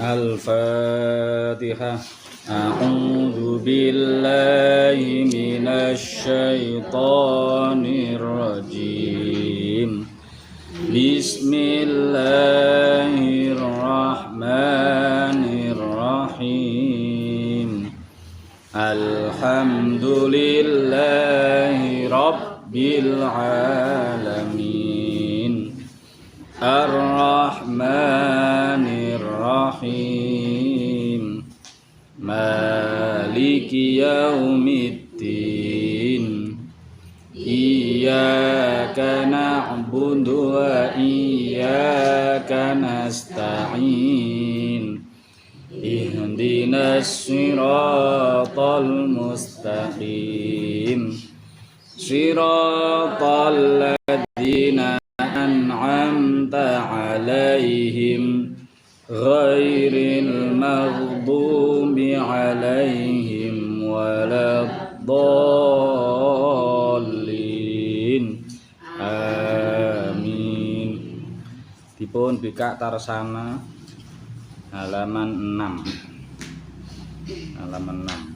Al-Fatihah. A'udzu billahi minasy syaithanir rajim. Bismillahirrahmanirrahim. Alhamdulillahi rabbil alamin. Ar-Rahmanir Rahim. Maliki yaumiddin. Iyyaka na'budu wa iyyaka nasta'in. Ihdinas siratal mustaqim. Siratal ladzina an'amta 'alaihim ghairil maghdubi 'alaihim waladdallin. Amin. Dipun bikak tarsana halaman 6. Halaman 6.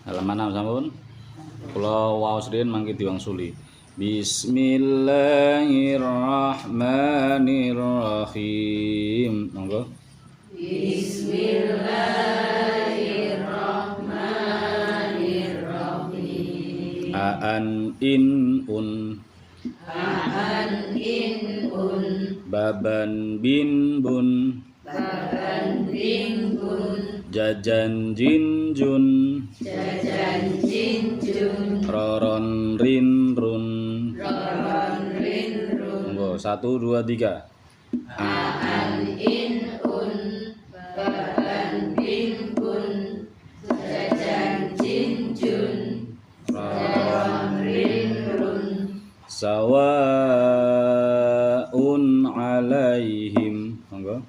Halaman 6 sampun. Kula waos riyen mangke diwangsuli. Bismillahirrahmanirrahim. Monggo. Bismillahirrahmanirrahim. Aan in un. Aan in un. Baban bin bun. Baban bin bun. Jajan jin jun. Jajan jin jun. Roron rin run. Roron rin run. Monggo 1 2 3. Aan in un. Baban bin bun. Jajan jin jun. Roron rin run. Sawaun alaihim. Monggo.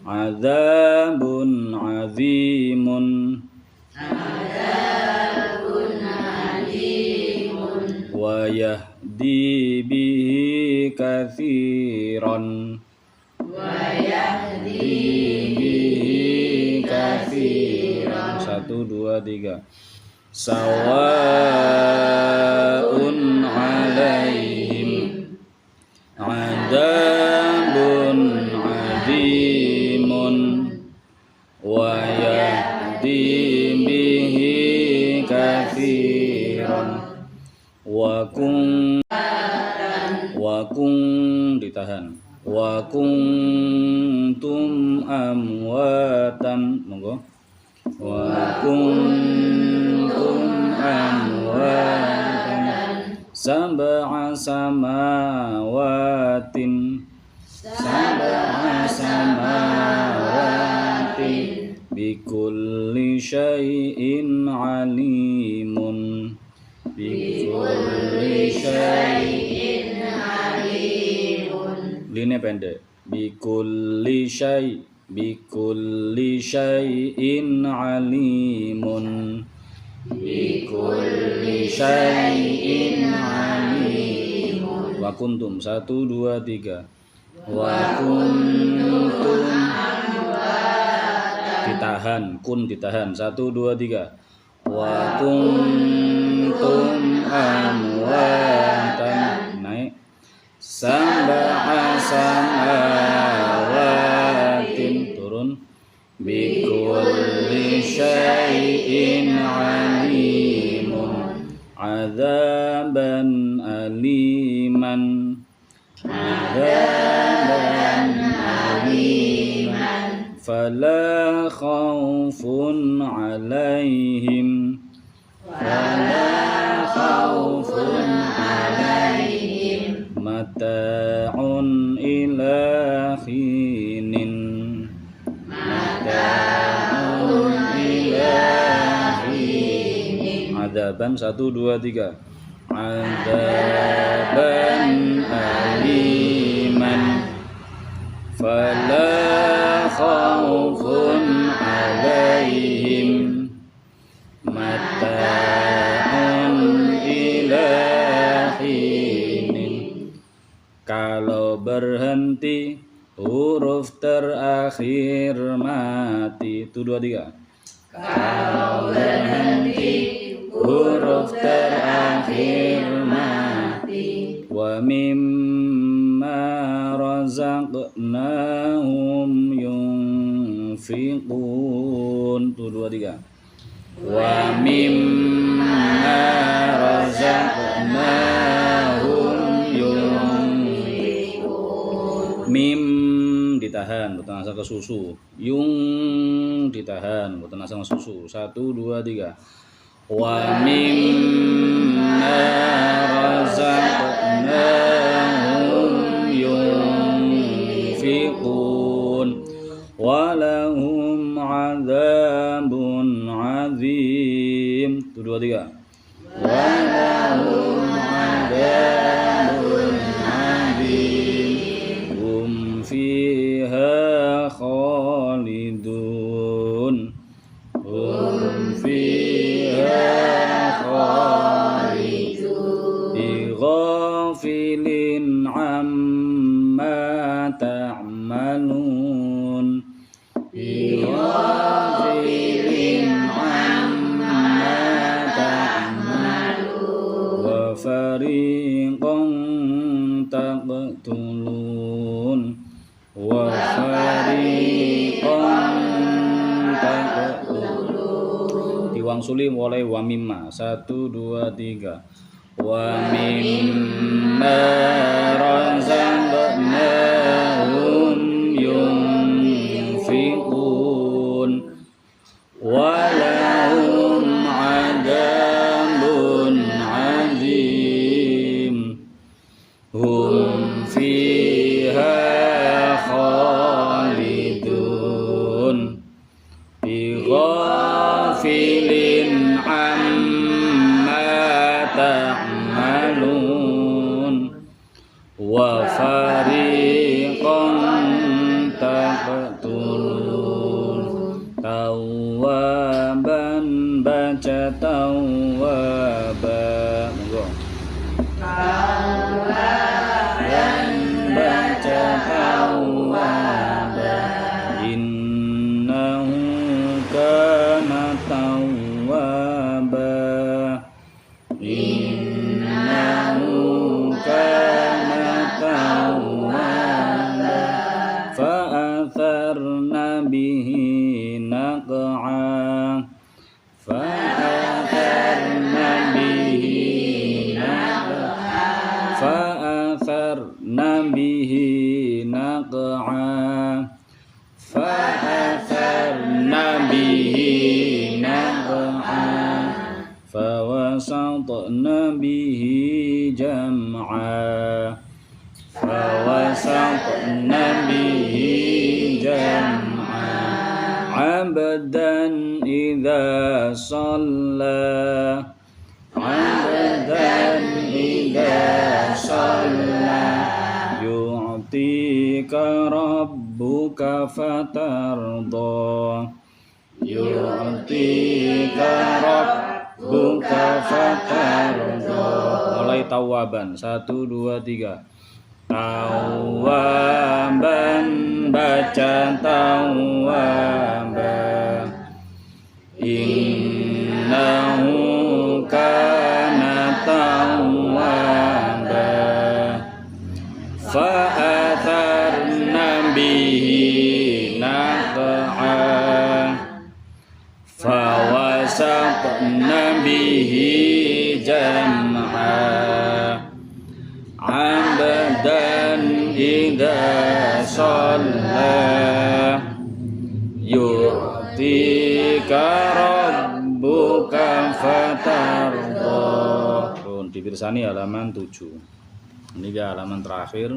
Adzabun azimun. Adzabun azimun. Wa yahdi bihi katsiran. Wa yahdi bihi katsiran. 1 2 3. Sawaun alaihim. Adzabun azimun. Wa yahdi bihi katsiran. Wa kun ditahan. Wa kuntum amwatan. Monggo. Wa kuntum amwatan. Sab'a samawatin. Sab'a samawatin. Bikulli syai'in alimun. Bikulli syai'in alimun. Line pendek. Bikulli syai'. Bikulli syai'in alimun. Bikulli syai'in alimun. Wa kuntum 1 2 3. Wa kuntum ditahan, kun ditahan 1 2 3. Wa kuntum amwatan. Naik. Sab'a samawatin. Turun. Bikulli syai'in alimun. Adzaban aliman. Adzaban aliman. Fala khaufun alaihim. Fala khaufun alaihim. Mata'un ila khinin. Mata'un ila khinin. Adzaban 1 2 3. Adzaban sinin. Kalau berhenti huruf terakhir mati. Itu 2 3. Kalau berhenti huruf terakhir mati. Wa mimma razaqnahum yunfiqun. Itu 2 3. Wa mimma razaqnahum yunfiqun. Mim ditahan, boten asal ke susu. Yung ditahan, boten asal ke susu. 1 2 3. Wa mimma razaqnahum yunfiqun. Wa lahum 'adzabun 'adzim. 1 2 3. Wa lahum 'adzabun 'adzim. Hum fiha khalidun. Hum fiha khalidun. Bighafilin amma ta'malun. Bighafilin amma ta'malun. Wa fariqan taqtulun. Wa fariqan taqtulun. Diwangsuli oleh wa mimma. 1 2 3. Wa mimma razaqnahum yunfiqun. Wa lahum 'adzabun 'adzim. Hum fiha khalidun. Bighafilin amma ta'malun. Wa fariqan taqtulun. Tawaban baca tawaba. Monggo. Tawaban baca tawaba. Innahu kana tawwaba. Innahu kana tawwaba. Fa'atharna bihi naq'a. Fa'atharna bihi naq'a. Fa'atharna bihi naq'a. Fa'atharna bihi naq'a. Fawasatna bihi jam'a. Fawasatna bihi jam'a. Abdan idza shalla. Abdan idza shalla. Yu'tika rabbuka fatarda. Yu'tika rabbuka fatarda. Mulai tawaban. 1 2 3. Tawaban baca tawaba. Innahu kana tawwaba. Fa'atharna bihi naq'a. Fawasatna bihi jam'a. Abdan idza shalla. Yu'tika rabbuka fatarda. Dipirsani halaman 7. Ini halaman terakhir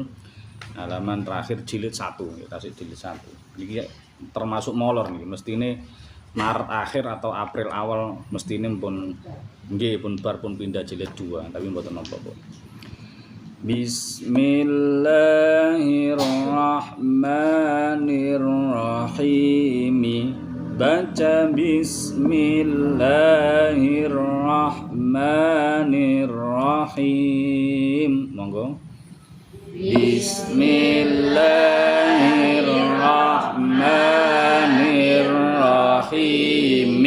jilid 1, ya, kasih jilid 1. Ini termasuk molor nih, mestine Maret akhir atau April awal mestine pun nggih pun bar pun pindah jilid 2, tapi mboten napa-napa. Bismillahirrahmanirrahim. Baca bismillahirrahmanirrahim. Monggo. Bismillahirrahmanirrahim.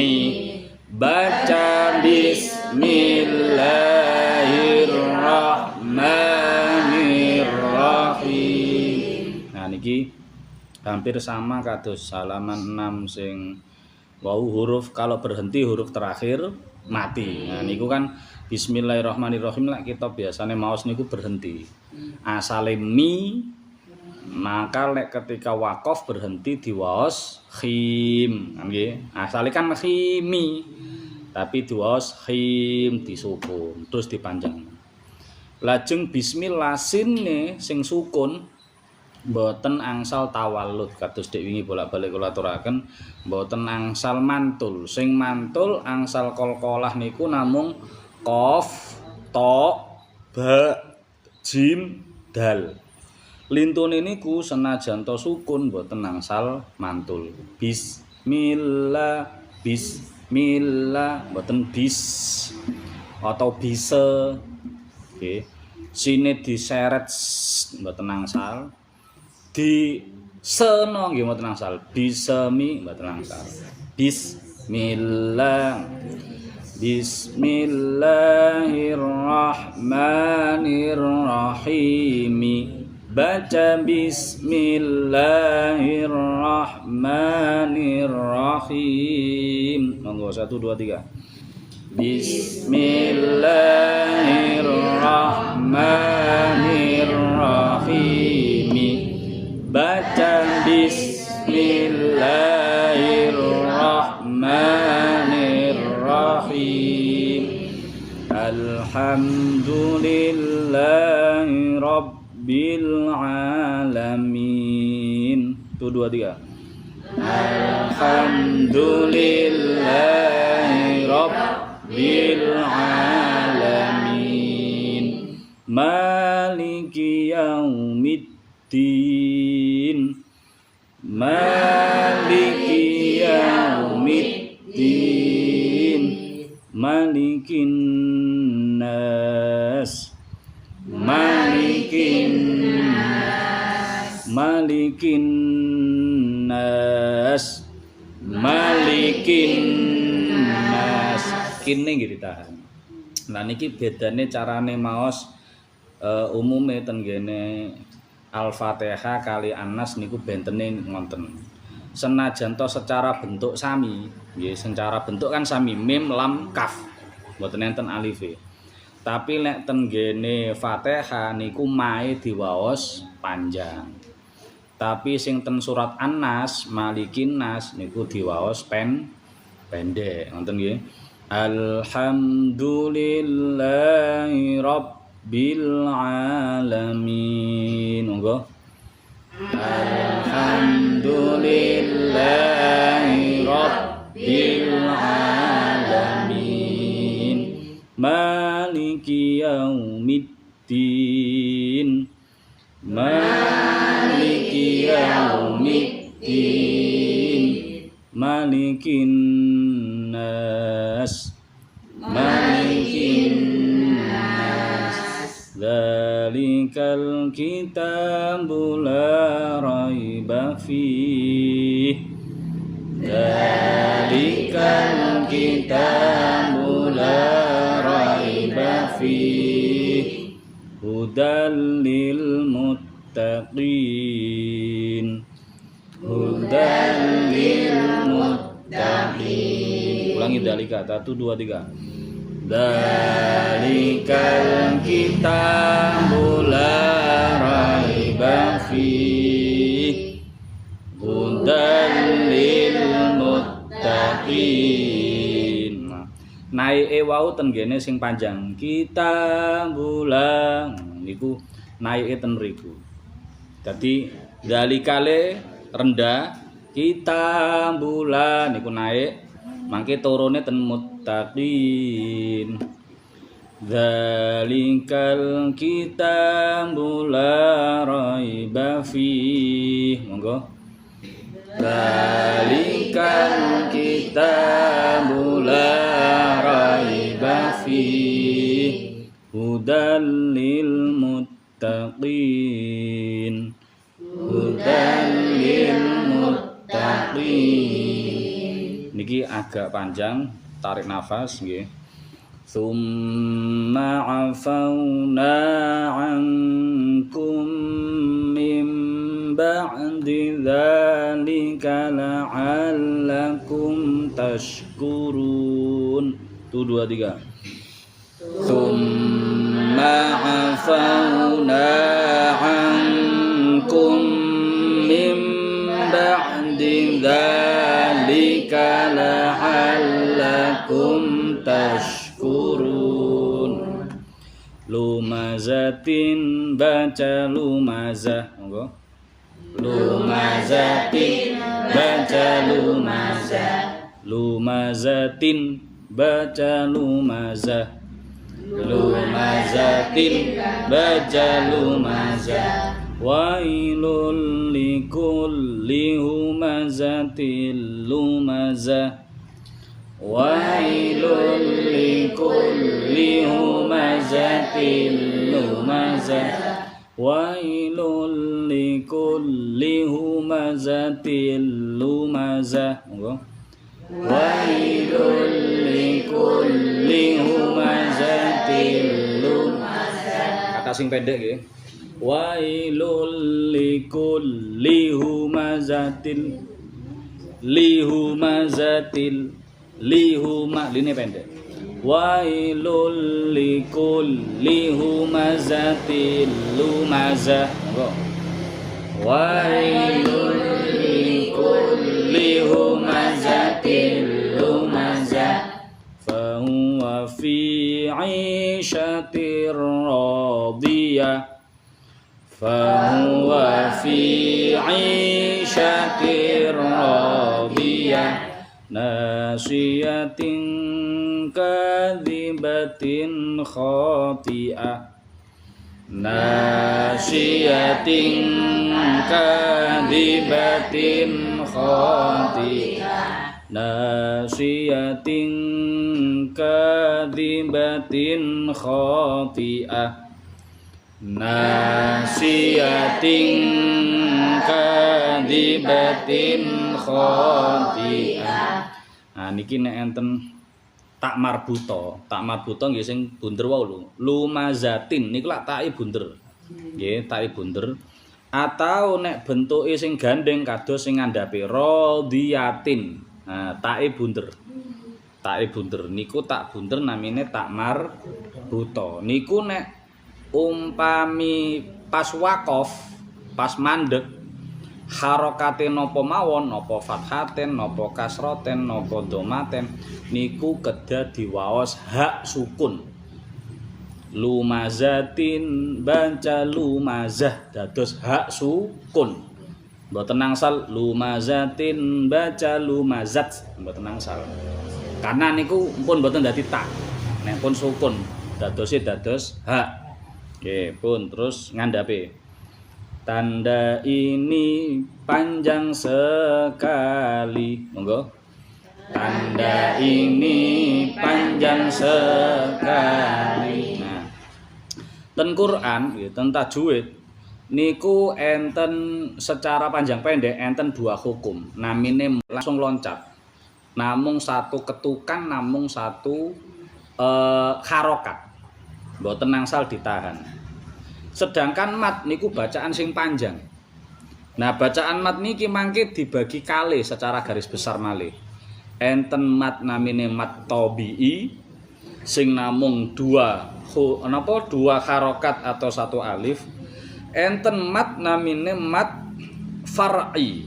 Baca Bismillahirrahmanirrahim. Nah niki hampir sama kados halaman 6 sing wau huruf kalau berhenti huruf terakhir mati. Nah niku kan Bismillahirrahmanirrahim lah kita biasanya maos niku berhenti. Asale mi maka lek ketika wakof berhenti di waos khim. Nggih. Asale kan khimi. Tapi di waos khim disukun terus dipanjang. Lajeng bismillah sinne sing sukun mboten angsal tawallud kados dek wingi bolak-balik kula aturaken mboten angsal mantul. Sing mantul angsal qalqalah niku namung qaf, ta, ba, jim, dal. Lintune niku senajan to sukun mboten angsal mantul. Bismillah, bismillah mboten bis atau bisa. Nggih. Sine diseret mboten angsal. Di seno nggih mboten angsal. Bismi mboten angsal. Bismillah. Bismillahirrahmanirrahim. Baca Bismillahirrahmanirrahim. Monggo 1 2 3. Bismillahirrahmanirrahim. Baca Bismillahirrahmanirrahim. Alhamdulillahi Rabbil alamin. 1 2 3. Alhamdulillahi Rabbil alamin. Maliki yaumiddin. Maliki yaumiddin. Malikin nas. Malikin nas. Malikin nas. Malikin nas. Kene nggih ditahan. Nah niki bedane carane maos umume ten gene Al-Fatihah kali An-Nas niku bentene ngonten. Senajan to secara bentuk sami, nggih secara bentuk kan sami mim lam kaf. Mboten enten alife. Tapi lek ten gene Fatihah niku mae diwaos panjang. Tapi sing ten surat An-Nas Malikin Nas niku diwaos pendek. Ngoten nggih. Alhamdulillahi Rabbil alamin. Monggo. Alhamdulillahi Rabbil alamin. Maliki yaumiddin. Maliki yaumiddin. Malikin nas. Malikin nas. Dzalikal kitabu la raiba fihi. Dzalikal kitabu la raiba fihi. Hudal lil muttaqin. Hudal lil muttaqin. Ulangi dalika 1 2 3. Dzalikal kitabu la raiba fihi. Hudal lil muttaqin. Naike wau ten gene sing panjang kitabula niku naike ten mriku. Dadi dalikale rendah kitabula niku naik mangke turune ten muttaqin. Dzalikal kitabu la raiba fihi. Monggo. Dzalikal kitabu la raiba fihi. Hudan lil muttaqin. Hudan lil muttaqin. Niki agak panjang, tarik nafas nggih. Tsumma 'afauna 'ankum min ba'di dzalika la'allakum tashkurun. Tuh 2 3. Tsumma 'afauna 'ankum min ba'di dzalika la'allakum tashkurun. Lumazatin baca lumazah, monggo. Lumazatin baca lumazah. Lumazatin baca lumazah. Lumazatin baca lumazah. Wailul likulli humazatil lumazah. Wailul likulli humazatil lumazah. Wailul likulli humazatil lumazah. Monggo. Wailul likulli humazatil lumazah. Kata sing pendek nggih. Wailul likulli humazatil line pendek. Wailul likulli humazatil lumazah. Monggo. Wailul likulli humazatil lumazah. Fa huwa fi 'ishatir radiyah. Fa huwa fi 'ishatir radiyah. Nasiyatin kadzibatin khati'ah. Nasiyatin kadzibatin khati'ah. Nasiyatin kadzibatin khati'ah. Nasiyatin kadzibatin khati'ah. Nah niki nek enten tak marbuto nggih sing bunder wau lho. Lumazatin niku lak take bunder. Nggih, take bunder. Atau nek bentuke sing gandeng kados sing ngandhape radiyatin. Nah, take bunder. Take bunder niku tak bunder namine tak marbuto. Niku nek umpami pas waqaf, pas mandeg harokate napa mawon, napa fathaten, napa kasroten, napa domaten niku kedah diwaos hak sukun. Lumazatin baca lumazah dados hak sukun. Mboten nangsal lumazatin baca lumazat, mboten nangsal. Karena niku pun mboten dadi tak. Nek pun sukun dadose dados hak. Nggih, pun terus ngandhape. Tanda ini panjang sekali. Monggo. Tanda ini panjang sekali. Nah, ten Quran ya, ten tajwid niku enten secara panjang pendek enten 2 hukum. Namine langsung loncat. Namung 1 ketukan, namung 1 harokat. Mboten nangsal ditahan. Sedangkan mat niku bacaan sing panjang. Nah, bacaan mat niki mangke dibagi kalih secara garis besar malih. Enten mat namine mat tabi'i sing namung 2 harokat atau 1 alif. Enten mat namine mat far'i.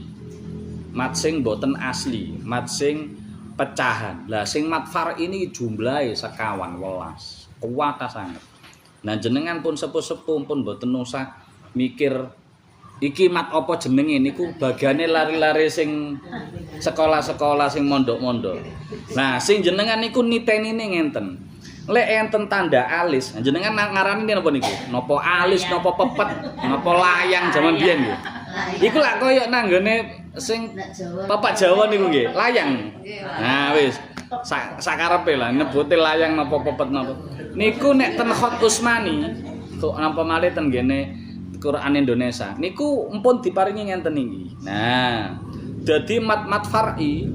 Mat sing boten asli, mat sing pecahan. Lah sing mat far'i ini jumlahe sekawan welas. Kuwat sanget. Nah jenengan pun sepuh-sepuh pun mboten usah mikir iki mat apa jenenge niku bagiane lari-lari sing sekolah-sekolah sing mondok-mondok. Nah sing jenengan niku nitenine ngenten. Lek enten tanda alis, jenengan ngarani napa niku? Napa alis, napa pepet, napa layang jaman biyen nggih. Iku lak koyo nanggone sing Bapak Jawa niku nggih, layang. Nah wis, sakarepe lah nyebuti layang napa pepet napa. Niku nek ten Khot Usmani kok napa malih ten ngene Quran Indonesia. Niku empun diparingi ngenten iki. Nah, dadi mat far'i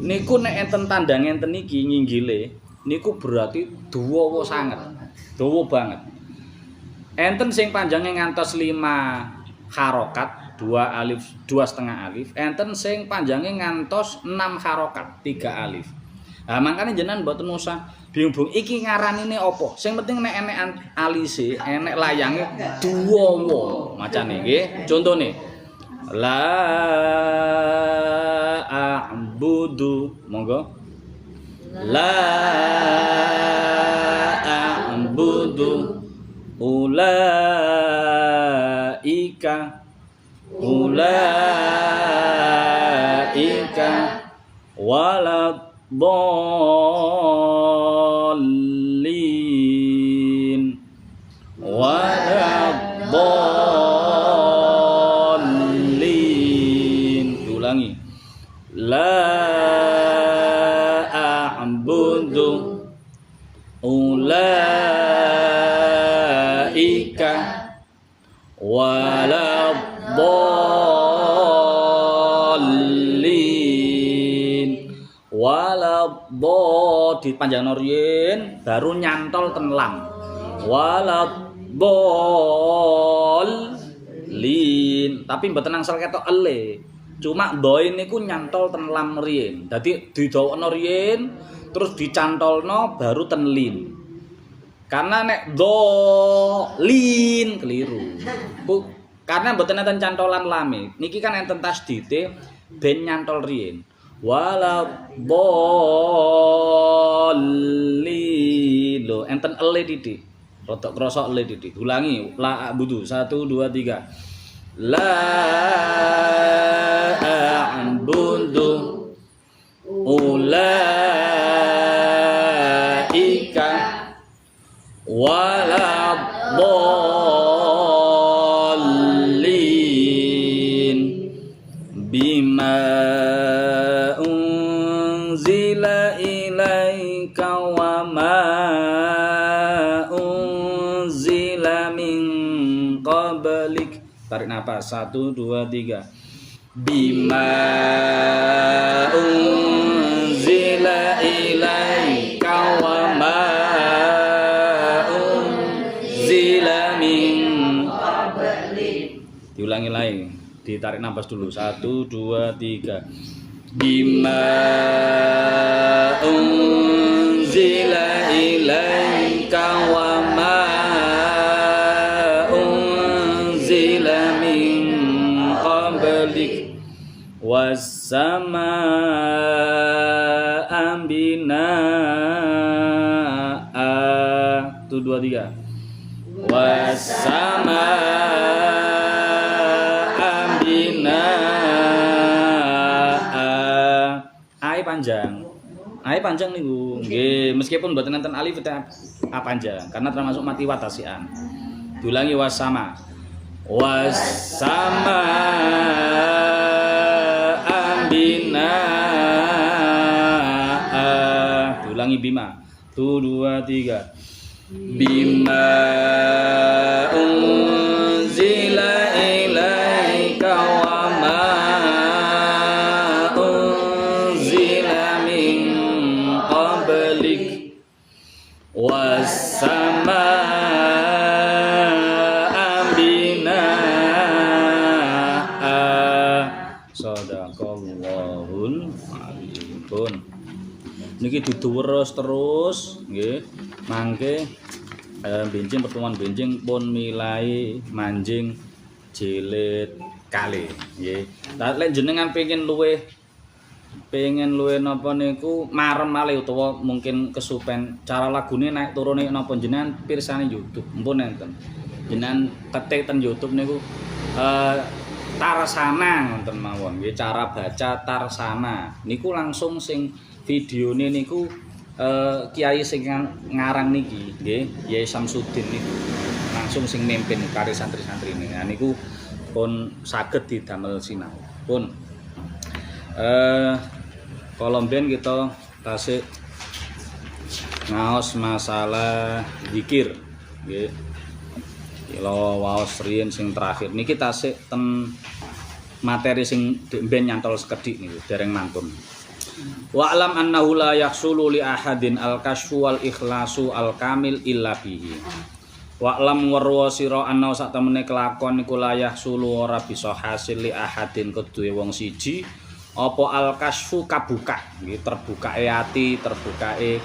niku nek enten tandang ngenten iki nginggile niku berarti dawa sanget. Dawa banget. Enten sing panjange ngantos 5 harokat, 2 alif, 2,5 alif. Enten sing panjange ngantos 6 harokat, 3 alif. Nah, makanya jenengan mboten usah bingung-bingung iki ngaranine apa. Sing penting nek enek alise, enek layange dawa macane nggih. Contone la a'budu monggo la a'budu ulaika waladhdallin diulangi la a'budu ulaika waladhdallin dipanjangno riyin baru nyantol ten lam waladhdallin tapi mboten angsal ketok ele cuma doi niku nyantol ten lam riyin dadi didawakno riyin terus dicantolno baru ten lin karena nek lin keliru karena mboten enten cantolan lame niki kan enten tasdite ben nyantol riyin waladhdallin lho enten ele titik rodok krasa ele titik ulangi la a'budu 1 2 3 la a'budu ulaika waladhdallin bima unzila ilaika wa ma unzila min qablik. Tarik napas 1 2 3 bima unzila ilaika wa ma unzila min qablik. Diulangi lagi, ditarik napas dulu 1 2 3 bima unzila ilaika wa ma unzila min qablik was-samaa'a binaa'a 1 2 3 was-samaa'a binaa'a ai panjang niku nggih meskipun mboten enten alif a panjang karena termasuk mati watasian diulangi was-sama binaa'a diulangi bima 1 2 3 bima unzila ilaika wa ma unzila min qablik was-samaa'a binaa'a. Shadaqallahul adzim. Niki dudu terus nggih. Mangke benjing pertemuan benjing pun milai manjing jilid kali nggih. Lek jenengan pengen luweh napa niku marem malih utawa mungkin kesupen cara lagune naik turune napa jenengan pirsani YouTube mpun enten. Jenengan ketik ten YouTube niku Tarsana ngoten mawon nggih cara baca Tarsana niku langsung sing videone niku kiai sing ngarang niki nggih Yai Samsudin niku langsung sing mimpin karo santri-santrine. Nah niku pun saged didamel sinau. Pun kala mben kita tasik ngaos masalah zikir nggih. Kila waos riyen sing terakhir niki tasik ten materi sing ben nyantol sekedhik niku dereng mantun. Wa alam annahu la yahsulu li ahadin al-kasyfu wal ikhlasu al-kamil illa bihi. Wa alam warwa sira anna sak temene kelakon niku la yahsulu ora bisa hasil li ahadin keduwe wong siji apa al-kasyfu kabuka nggih terbukae ati, terbukae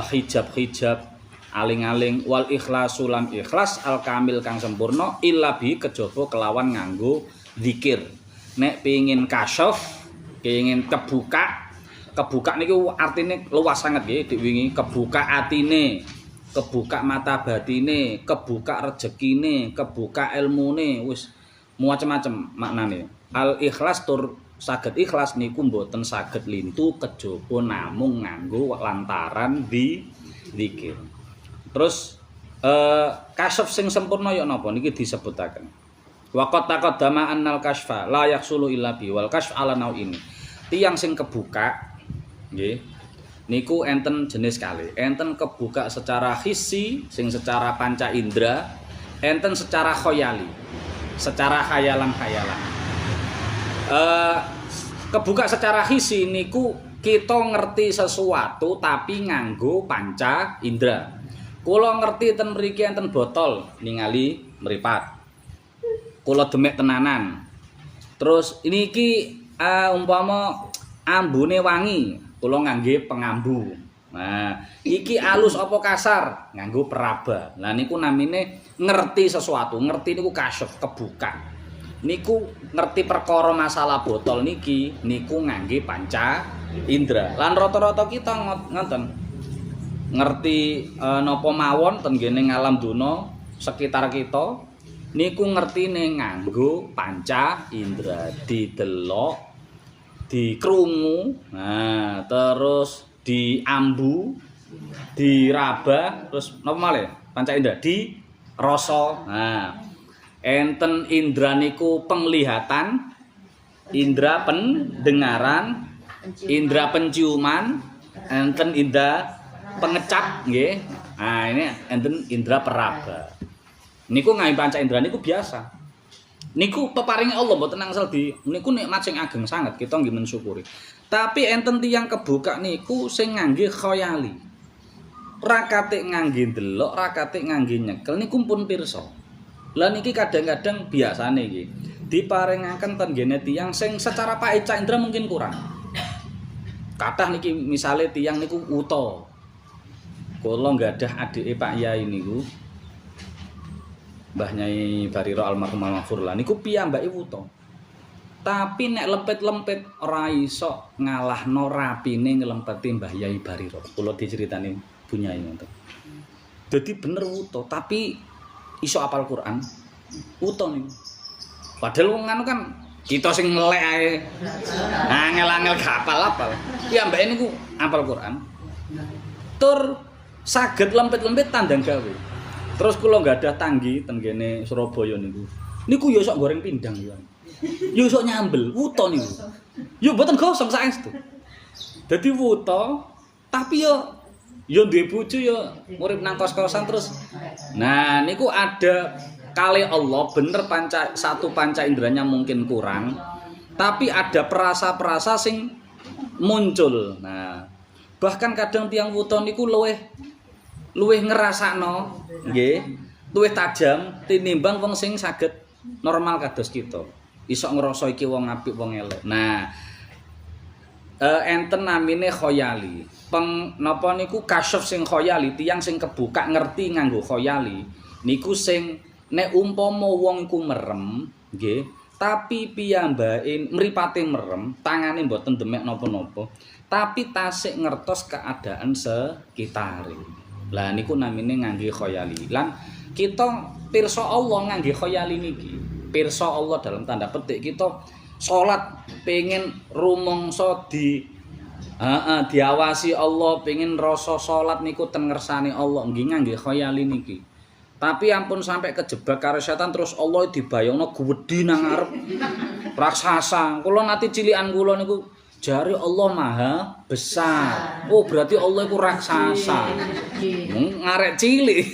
hijab-hijab aling-aling wal ikhlasu lan ikhlas al-kamil kang sempurna illa bihi kejaba kelawan nganggo zikir. Nek pengin kasyaf kenging kebuka niku artine luas sanget nggih dik wingi kebuka atine, kebuka mata batine, kebuka rezekine, kebuka ilmune, wis macam-macam maknane. Al ikhlas tur saged ikhlas niku mboten saged lintu kejaba namung nganggo lantaran di zikir. Terus kasyaf sing sempurna ya napa niki disebutaken. Waqat taqaddama annal kasyfa la yahsulu illa bi wal kasyf ala nau'in. Tiang sing kebuka nggih niku enten jenis kali. Enten kebuka secara hissi sing secara panca indera, enten secara khoyali, secara khayalan-khayalan. Kebuka secara hissi niku kita ngerti sesuatu tapi nganggo panca indera. Kula ngerti ten mriki enten botol ningali mripat. Kula demek tenanan. Terus niki umpama ambune wangi, kula ngangge pengambu. Nah, iki alus apa kasar? Nganggo peraba. Lah niku namine ngerti sesuatu, ngerti niku kasyaf, kebuka. Niku ngerti perkara masalah botol niki, niku ngangge panca indra. Lan rata-rata kita ngoten. Ngerti napa mawon ten ngene ngalam donya sekitar kita. Niku ngertine nganggo panca indra, didelok, dikrungu, nah terus diambu, diraba, terus napa malih? Panca indra dirasa. Nah, enten indra niku penglihatan, indra pendengaran, indra penciuman, enten indra pengecap nggih. Nah, ini enten indra peraba. Niku ngai panca indra niku biasa. Niku peparinge Allah mboten angsal di niku nikmat sing ageng sanget kita nggih mensyukuri. Tapi enten tiyang kebuka niku sing ngangge khoyali. Ora katik ngangge ndelok, ora katik ngangge nyekel niku pun pirsa. Lah niki kadang-kadang biasane iki diparingaken ten ngene tiyang sing secara panca indra mungkin kurang. Kathah niki misale tiyang niku wuta. Kula nggadah adike Pak Yai niku Mbah Nyai Bariro almarhum almarhum niku piyambake wuta. Tapi nek lempet-lempet ora iso ngalahno rapine nglempeti Mbah Yai Bariro. Kula diceritani Bu Nyai ngoten. Dadi bener wuta, tapi iso apal Quran. Wuta niku. Padahal wong anu kan kita sing ngelek ae. Angel-angel gak apal-apal. Piyambake niku apal Quran. Tur saged lempet-lempet tandang gawe. Terus kula nggadah tanggi ten kene Surabaya niku. Niku ya sok goreng pindang ya. Ya sok nyambel, wuta niku. Ya mboten gosong saestu. Dadi wuta, tapi ya duwe bojo ya urip nang kos-kosan terus. Nah, niku ada kali Allah bener satu panca inderanya mungkin kurang, tapi ada perasa-perasa sing muncul. Nah, bahkan kadang tiang wuta niku luwih ngerasakno nggih, luwih tajam tinimbang wong sing saged normal kados kita. Iso ngrasa iki wong apik wong elek. Nah, enten namine khoyali. Napa niku kasyaf sing khoyali, tiyang sing kebuka ngerti nganggo khoyali. Niku sing nek umpama wong iku merem, nggih, tapi piyambake mripate merem, tangane mboten demek napa-napa, tapi tasik ngertos keadaan sekitare. Lah niku namine ngangge khoyali. Lan kita pirsa Allah ngangge khoyali niki. Pirsa Allah dalam tanda petik kita salat pengen rumangsa diawasi Allah, pengen rasa salat niku ten ngersane Allah nggih ngangge khoyali niki. Tapi ampun sampai kejebak karo setan terus Allah dibayangno gwedhi nang ngarep raksasa. Kula nate cilikan kula niku Jare Allah Maha Besar. Oh, berarti Allah iku raksasa. Ngarek cilik.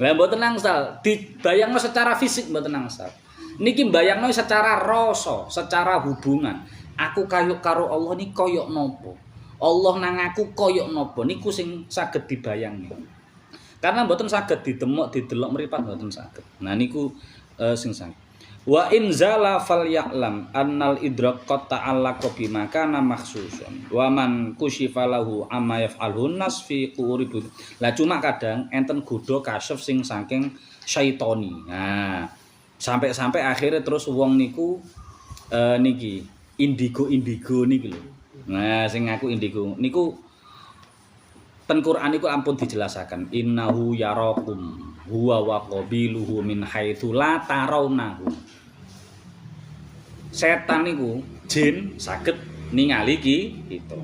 Lah mboten angsal, dibayangno secara fisik mboten angsal. Niki bayangno secara rasa, secara hubungan. Aku kayuk karo Allah niki koyok nopo? Allah nang aku koyok nopo? Niku sing saged dibayangke. Karena mboten saged didelok mripat mboten saged. Nah niku sing saged. Wa in zala falya'lam annal idrak qad ta'allaqa bima kana makhsusun wa man kusyifa lahu amma yaf'alun nas fi qurib. Lah cuma kadang enten godha kasyaf sing saking syaitoni. Nah, sampai akhirnya terus wong niku niki indigo niki lho. Nah, sing ngaku indigo niku ten Quran niku ampun dijelasaken innahu yarakum huwa wa qabiluhu min haitsu la tarawnahu. Setan niku jin saged ningali kita.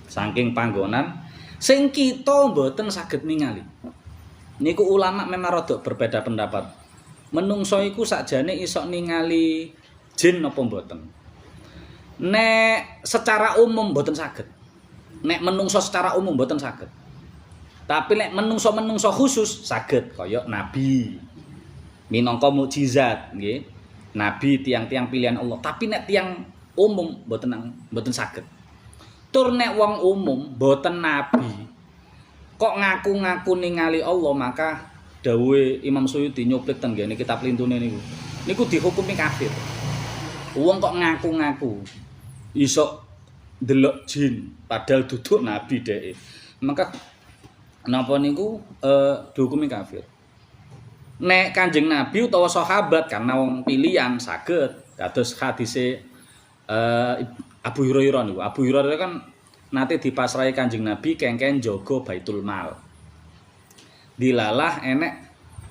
Saking panggonan sing kita mboten saged ningali. Niku ulama memang rada berbeda pendapat. Menungso iku sakjane iso ningali jin apa mboten. Nek secara umum mboten saged. Nek menungso secara umum mboten saged. Tapi nek menungso khusus saged kaya nabi. Minangka mukjizat nggih. Nabi tiang-tiang pilihan Allah. Tapi nek tiang umum mboten saged. Tur nek wong umum mboten nabi kok ngaku-ngaku ningali Allah, maka dawuhe Imam Suyuti nyuplik ten ngene kitab lintune niku. Niku dihukumi kafir. Wong kok ngaku-ngaku iso ndelok jin padahal duduk nabi dhek. Maka napa niku dihukumi kafir. Nek Kanjeng Nabi utawa sahabat karena wong pilihan saged kados hadise Abu Hurairah niku. Abu Hurairah kan nate dipasrahi Kanjeng Nabi kengken jaga Baitul Mal. Dilalah enek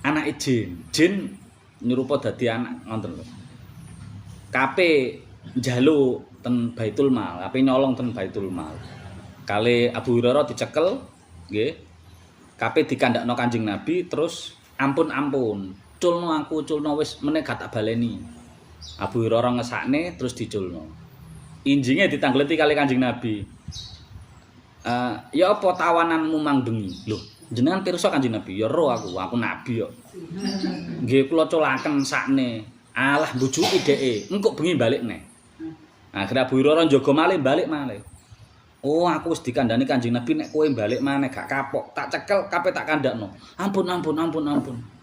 anake jin. Jin nyerupa dadi anak ngoten lho. Kape njaluk ten Baitul Mal, kape nyolong ten Baitul Mal. Kali Abu Hurairah dicekel nggih. Kape dikandakno Kanjeng Nabi terus ampun culno aku culno wis meneh gak tak baleni. Abu Hurairah ngesakne terus diculno. Injinge ditanggleti kali Kanjeng Nabi. Ya apa tawananmu mang bengi? Lho, jenengan pirsa Kanjeng Nabi? Ya roh aku nabi kok. Nggih kula culaken sakne. Alah mbujuki dheke, engko bengi balik neh. Akhire Abu Hurairah njaga malih balik malih. Oh, aku wis dikandani Kanjeng Nabi nek kowe balik maneh gak kapok, tak cekel kape tak kandakno. Ampun.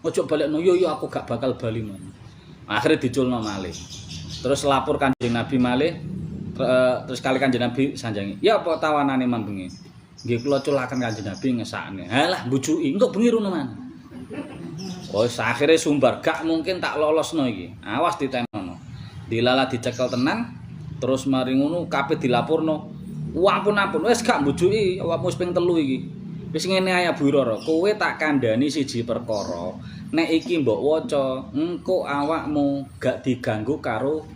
Ojo balekno. Yo aku gak bakal bali maneh. Akhire diculno malih. Terus lapor Kanjeng Nabi malih. Terus kali Kanjeng Nabi sanjangi. Ya apa tawanane man bengi? Nggih kula culaken Kanjeng Nabi ngesakne. Halah mbujuki, engko bengi rono maneh. Oh, akhire sumbar gak mungkin tak lolosno iki. Awas ditenono. Dilala dicekel tenan, terus mari ngono kape dilaporno. Wah ampun wis gak mbujuki awakmu wis ping 3 iki. Wis ngene ae Abu Hurairah, kowe tak kandhani siji perkara. Nek iki mbok waca, engko awakmu gak diganggu karo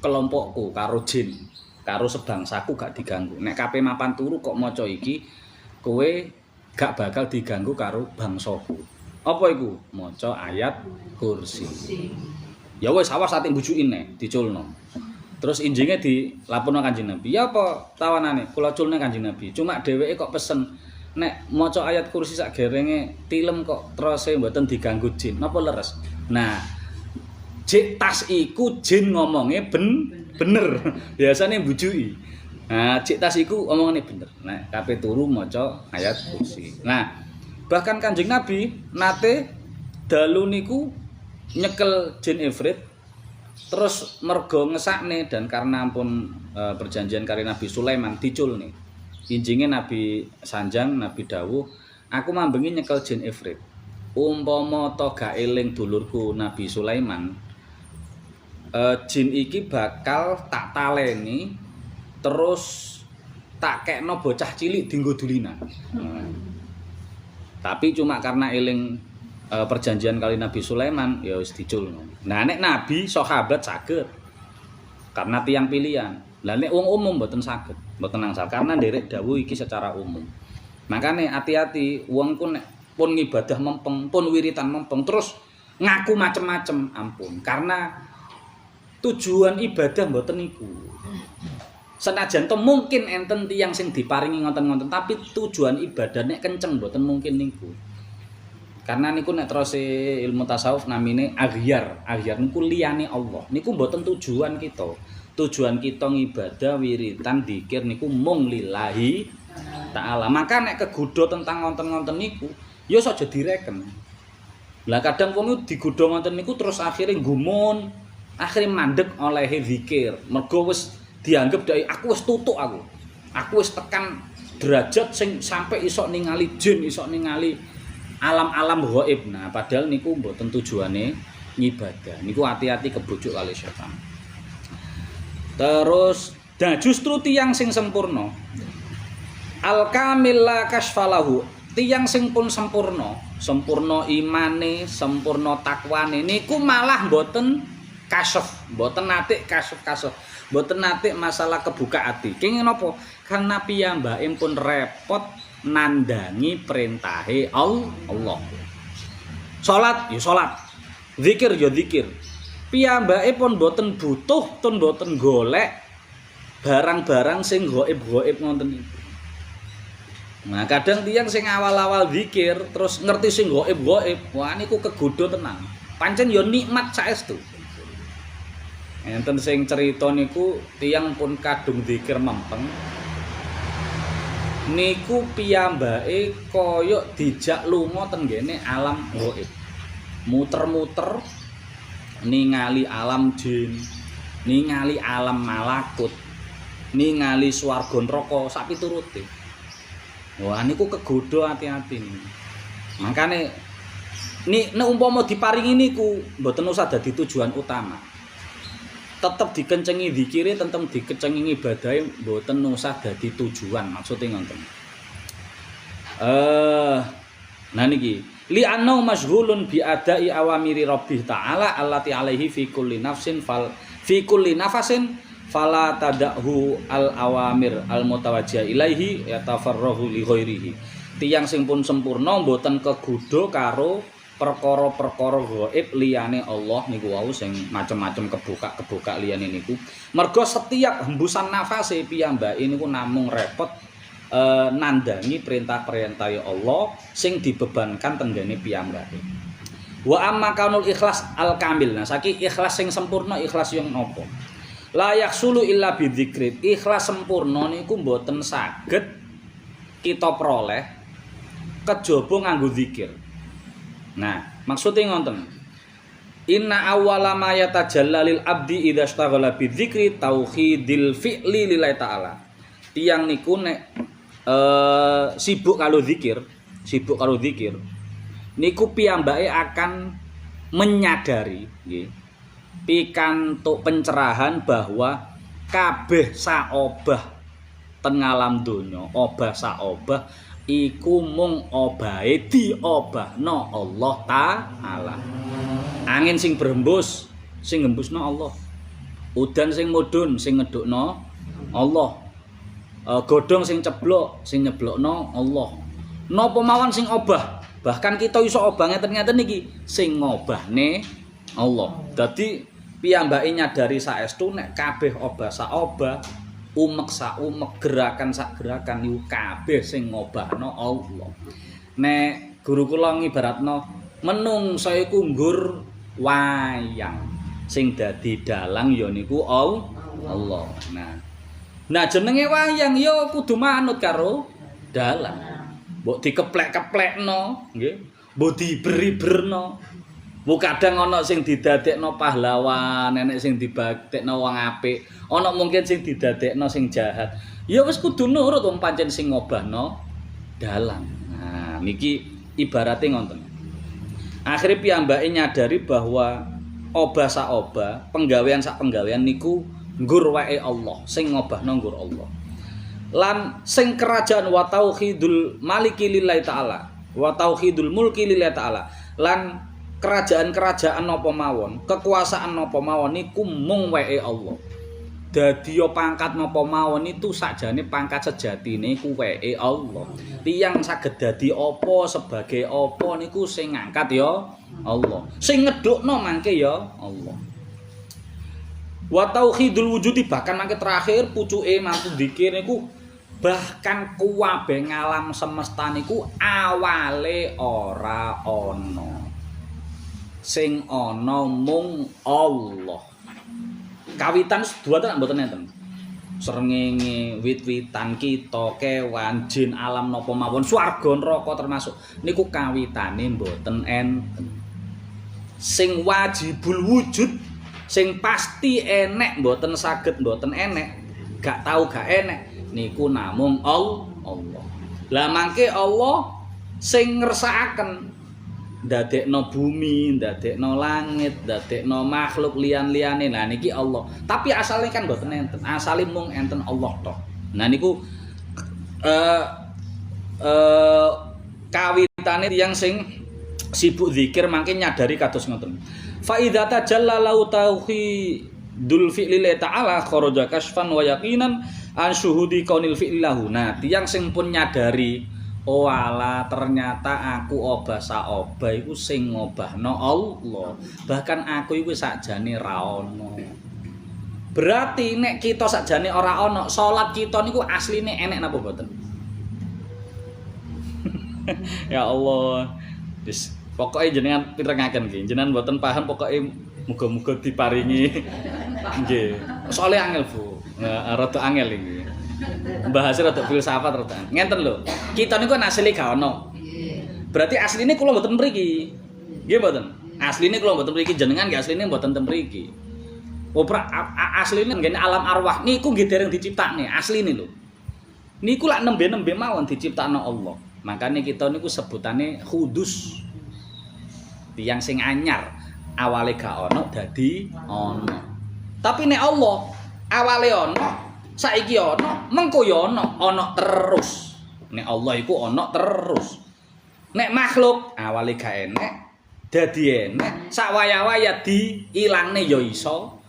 kelompokku, karo jin, karo sebangsaku gak diganggu. Nek kape mapan turu kok maca iki, kowe gak bakal diganggu karo bangsaku. Apa iku? Maca ayat kursi. Ya wis awas ati mbujuki nek diculno. Terus injinge dilaporno Kanjeng Nabi. Ya apa tawanane? Kula culne Kanjeng Nabi. Cuma dheweke kok pesen nek maca ayat kursi sak gerenge tilem kok teruse mboten diganggu jin. Napa leres? Nah, jek tas iku jin ngomonge bener. Biasane mbujuki. Nah, jek tas iku omongane bener. Nah, kape turu maca ayat kursi. Nah, bahkan Kanjeng Nabi nate dalu niku nyekel jin ifrit. Terus mergo ngesakne dan karena ampun perjanjian kali Nabi Sulaiman diculne. Injinge Nabi sanjang, Nabi dawuh, aku mambengi nyekel jin ifrit. Umpama to gak eling dulurku Nabi Sulaiman, jin iki bakal tak taleni terus tak kekno bocah cilik dienggo dulinan. Tapi cuma karena eling perjanjian kali Nabi Sulaiman ya wis diculno. Nah nek nabi sahabat saged karena tiang pilihan. Lah nek wong umum mboten saged, mboten angsal karena nderek dawuh iki secara umum. Makane hati-hati wong ku nek pun ngibadah mempeng, pun wiritan mempeng terus ngaku macem-macem ampun. Karena tujuan ibadah mboten niku. Senajan to mungkin enten tiyang sing diparingi ngoten-ngoten, tapi tujuan ibadah nek kenceng mboten mungkin niku. Karena niku nek terus ilmu tasawuf namine aghyar. Aghyar niku liyane Allah. Niku mboten tujuan kita. Tujuan kita ngibadah, wiritan, dzikir niku mung lillahi ta'ala. Maka nek kegodho tentang ngonten-ngonten niku, ya aja direken. Lah kadang wong digodho ngonten niku terus akhirnya gumun, akhirnya mandek olehe zikir. Mergo wis dianggap dari aku wis tutuk aku. Aku wis tekan derajat sing sampai iso ningali jin, iso ningali alam-alam ghaib. Nah, padahal niku mboten tujuane ngibadah. Niku hati-hati kebujuk kali setan. Terus, nah justru tiyang sing sempurna. Al-kamil la kasfalahu. Tiyang sing pun sempurna, sempurna imane, sempurna takwane niku malah mboten kasyaf, mboten nate kasyaf. Mboten nate masalah kebuka ati. Kenging napa? Karena piyambake pun repot nandangi perintahe Allah. Salat ya salat. Zikir ya zikir. Piyambake pun mboten butuh, pun mboten golek barang-barang sing gaib-gaib ngoten niku. Nah, kadang tiyang sing awal-awal zikir terus ngerti sing gaib-gaib, wah niku kegodho tenan. Pancen ya nikmat saestu. Enten sing cerita niku tiyang pun kadung zikir mempeng. Niku piyambake kaya dijak lunga teng ngene alam gaib. Muter-muter ningali alam jin, ningali alam malakut, ningali swarga neraka sak piturute. Wah niku kegodho ati-ati niku. Makane nek umpama diparingi niku mboten usah dadi tujuan utama. Tetep dikencengi dzikire, tetep dikencengi ibadahe, mboten usah dadi tujuan, maksudnya ngoten. Nah niki, li annahu masyghulun bi adai awamiri rabbih ta'ala allati alaihi fi kulli nafsin fi kulli nafasin fala tada'hu al awamir al mutawajjih ilaihi yatafarrahu li ghairihi. Tiyang sing pun sempurna mboten kegodho karo perkara-perkara gaib liyane Allah niku wau sing macem-macem kebuka liyane niku. Mergo setiap hembusan nafase piyambake niku namung repot nandangi perintah-perintah Allah sing dibebankan tenggene piyambake. Wa amma kaunul ikhlas al kamil. Nah, saiki ikhlas sing sempurna ikhlas yang nopo? La yaksulu illa bidzikri. Ikhlas sempurna niku mboten saged kita peroleh kejaba nganggo zikir. Nah, maksudnya ngonten. Inna awwala ma yatajalla lil abdi idza ishtaghala bidzikri tauhidil fi'li lillahi ta'ala. Tiyang niku nek sibuk karo zikir, niku piyambake akan menyadari nggih. Pikantuk pencerahan bahwa kabeh saobah teng alam donya, obah saobah iku mung obahe diobahno Allah Ta'ala. Angin sing berembus sing ngembusno Allah. Udan sing mudhun sing ngedukno Allah. Godhong sing ceblok sing nyeblokno Allah. Napa mawon sing obah? Bahkan kita iso obah ngeten-ngeten iki sing ngobahne Allah. Dadi piyambake nyadari saestu nek kabeh obah saobah umek sak umek gerakan sak gerakan niku kabeh sing ngobahno Allah. Nek guru kula ngibaratno menungsa iku nggur wayang sing dadi dalang ya niku Allah. Nah jenenge wayang ya kudu manut karo dalang. Mbok dikeplek-keplekno nggih, mbok diberi-berno. Bu kadang ana sing didadekno pahlawan, enek sing dibadekno wong apik, ana mungkin sing didadekno sing jahat. Ya wis kudu nurut wong pancen sing ngobahno dalang. Nah, niki ibarate ngonten. Akhire piyambake nyadari bahwa obah sak obah, penggawean sak penggawean niku nggur wae Allah, sing ngobahno nggur Allah. Lan sing kerajaan wa tauhidul maliki lillahi ta'ala, wa tauhidul mulki lillahi ta'ala. Lan kerajaan-kerajaan napa mawon, kekuasaan napa mawon niku mung wae Allah. Dadi yo pangkat napa mawon itu sakjane pangkat sejatine ku wae Allah. Tiyang saged dadi apa sebagai apa niku sing ngangkat ya Allah. Sing ngedukno mangke ya Allah. Wa tauhidul wujudi bahkan mangke terakhir pucuke mantu dzikir niku bahkan kuwabe ngalam semesta niku awale ora ana. Sing ana mung Allah. Kawitan dua tenan mboten enten. Srengenge, wit-witan kita, kewan, jin, alam napa mawon, swarga neraka termasuk niku kawitane mboten enten. Sing wajibul wujud, sing pasti enek mboten saged mboten enek, gak tau gak enek niku namung Allah. Lah mangke Allah sing ngersakaken ndadekno bumi, ndadekno langit, ndadekno makhluk liyan-liyane. Nah niki Allah. Tapi asale kan mboten enten. Asale mung enten Allah tok. Nah niku kawitane tiyang sing sibuk zikir mangke nyadari kados ngoten. Fa idza tajalla lau tauhidul fi'li ta'ala kharaja kasfan wa yaqinan an syuhudi kaunil fi'li lahu. Nah, tiyang sing pun nyadari oh ala ternyata aku obah saobah iku sing ngobahno Allah. Bahkan aku iku sakjane ra ono. Berarti nek kita sakjane ora ono, salat kita niku asline enek napa mboten? Ya Allah. Wis pokoke jenengan pirengaken nggih. Jenengan mboten paham pokoke muga-muga diparingi nggih. Soale angel, Bu. Rada angel iki. Bahasa rada filsafat rada. Ngenten lho. Kita niku asline gak ono. Berarti asline kula mboten mriki. Nggih mboten. Asline kula mboten mriki, jenengan nggih asline mboten ten mriki. Opra asline nggene alam arwah niku nggih dereng diciptakne, asline lho. Niku lak nembe-nembe mawon diciptakno Allah. Makanya kita niku sebutane kudus. Tiyang sing anyar, awale gak ono dadi ono. Tapi nek Allah awale ono, saiki ono, mengko ya ono terus. Nek Allah iku ono terus. Nek makhluk awale gak enek, dadi enek, sak waya-waya diilangne ya iso.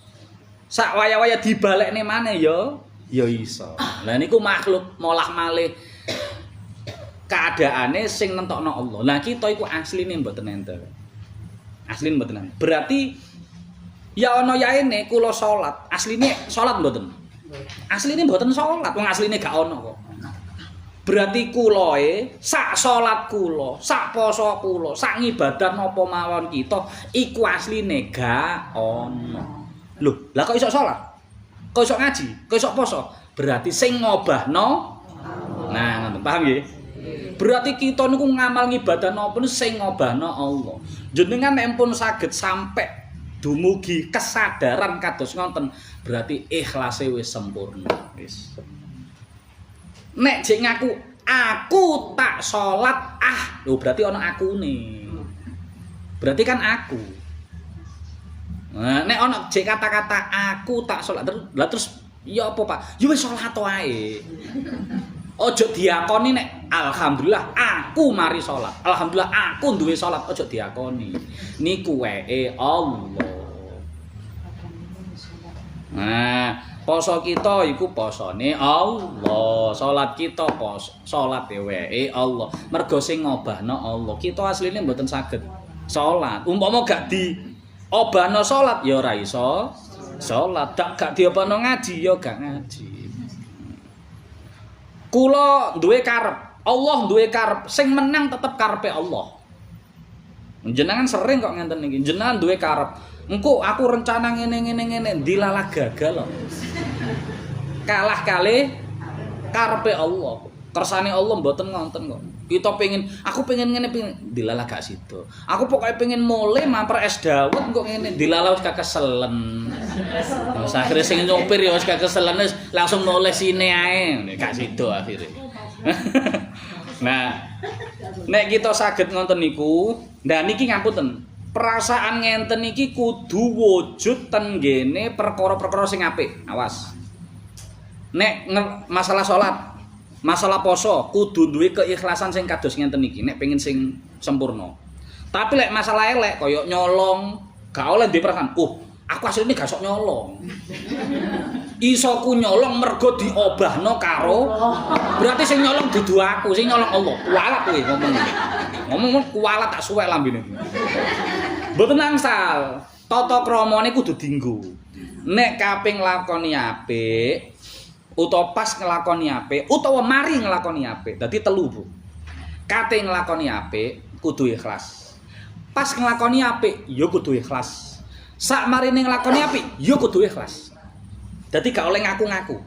Sak waya-waya dibalekne maneh ya iso. Lah niku makhluk molah-malih keadaane sing nentokno Allah. Lah kita iku asline mboten enten. Asline mboten enten. Berarti ya ana yaene kula salat. Asline salat mboten. Asline mboten salat, wong asline gak ana kok. Berarti kulae sak salat kula, sak poso kula, sak ngibadah napa mawon kita iku asline gak ana. Lho, lah kok iso salat? Kok iso ngaji? Kok iso poso? Berarti sing ngobahno. Nah, ngoten paham nggih? Berarti kita niku ngamal ngibadah napa sing ngobahno Allah. Jenengan nek pun saged sampai dumugi kesadaran kados ngoten, berarti ikhlase wis sempurna wis. Nek jek ngaku aku tak salat lho berarti ana akune. Berarti kan aku. Nah, nek ana jek kata-kata aku tak salat terus ya apa Pak? Ya wis salat wae. Ojo diakoni nek alhamdulillah aku mari salat. Alhamdulillah aku duwe salat, ojo diakoni. Niku wae Allah. Nah, poso kita iku posone Allah. Salat kita salat wae Allah. Mergo sing ngobahno Allah. Kita asline mboten saged salat. Umpama gak diobahno salat ya ora iso salat. Gak diobahno ngaji ya gak ngaji. Kula duwe karep, Allah duwe karep, sing menang tetep karepe Allah. Jenengan sering kok ngenten iki, jenengan duwe karep. Engko aku rencana ngene dilalah gagal lho. Kalah kalih karepe Allah. Kersane Allah mboten ngonten kok. Kita aku pengen ngene dilalah gak sido. Aku pokoke pengen mulai mampir es dawet kok ngene dilalah wis kakeselen. Wis akhire sing nyopir ya wis kakeselen wis langsung mulai sine ae. Gak sido akhire. Nah, nek kita saged ngonten niku, nah niki ngapunten. Perasaan ngenten iki kudu wujud ten ngene perkara-perkara sing apik. Awas. Nek masalah salat, masalah poso kudu duwe keikhlasan sing kados ngenten iki nek pengin sing sempurna. Tapi lek masalah elek kaya nyolong, gak oleh duwe perasaan. Aku asline gak sok nyolong. Iso ku nyolong mergo diobahno karo. Berarti sing nyolong dudu aku, sing nyolong Allah. Kualat kowe ngomong. Ngomong kualat tak suwek lambene. Mboten angsal. Tata kramane kudu dienggo. nek kaping lakoni apik utawa pas nglakoni apik utawa mari nglakoni apik. Dadi telu, Bu. Kate nglakoni apik kudu ikhlas. Pas nglakoni apik ya kudu ikhlas. Sak marine nglakoni apik ya kudu ikhlas. Dadi gak oleh ngaku-ngaku.